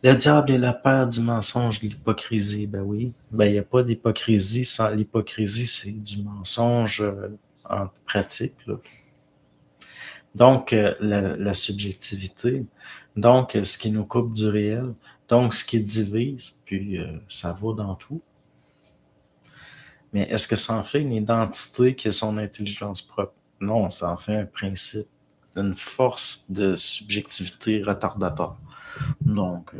Le diable est le père du mensonge, de l'hypocrisie. Ben oui. Ben, il n'y a pas d'hypocrisie sans l'hypocrisie, c'est du mensonge en pratique, là. Donc, la subjectivité, donc ce qui nous coupe du réel, donc ce qui divise, puis ça va dans tout. Mais est-ce que ça en fait une identité qui a son intelligence propre? Non, ça en fait un principe, une force de subjectivité retardatoire. Donc,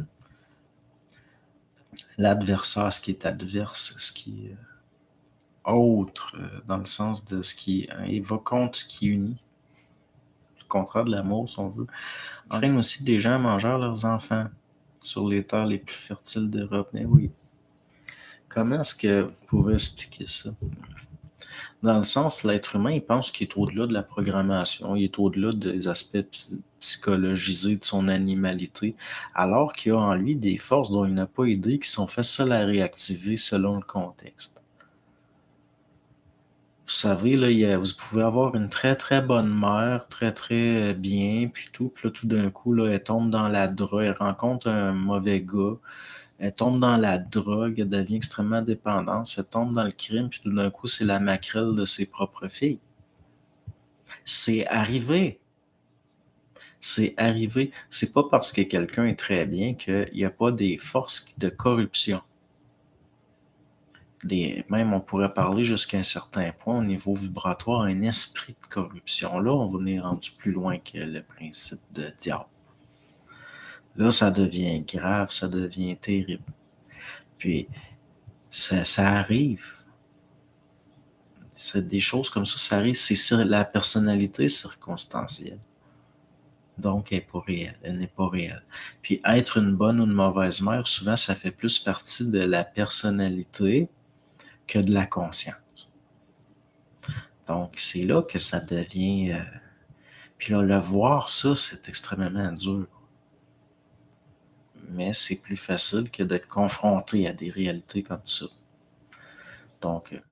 l'adversaire, ce qui est adverse, ce qui est autre, dans le sens de ce qui évoque contre ce qui unit, le contraire de l'amour, si on veut, entraîne aussi des gens à manger leurs enfants sur les terres les plus fertiles d'Europe. Mais oui, comment est-ce que vous pouvez expliquer ça? Dans le sens, l'être humain, il pense qu'il est au-delà de la programmation, il est au-delà des aspects psychologisés de son animalité, alors qu'il a en lui des forces dont il n'a pas idée qui sont faciles à réactiver selon le contexte. Vous savez, là, vous pouvez avoir une très très bonne mère, très très bien, puis là, tout d'un coup, là, elle tombe dans la drogue, elle rencontre un mauvais gars, elle tombe dans la drogue, elle devient extrêmement dépendante, elle tombe dans le crime, puis tout d'un coup, c'est la maquerelle de ses propres filles. C'est arrivé. C'est arrivé. C'est pas parce que quelqu'un est très bien qu'il n'y a pas des forces de corruption. Même on pourrait parler jusqu'à un certain point au niveau vibratoire, un esprit de corruption. Là, on est rendu plus loin que le principe de diable. Là, ça devient grave, ça devient terrible. Puis, ça arrive. C'est des choses comme ça arrive. La personnalité circonstancielle. Donc, elle n'est pas réelle. Elle n'est pas réelle. Puis, être une bonne ou une mauvaise mère, souvent, ça fait plus partie de la personnalité que de la conscience. Donc, c'est là que ça devient... Puis là, le voir, ça, c'est extrêmement dur. Mais c'est plus facile que d'être confronté à des réalités comme ça. Donc,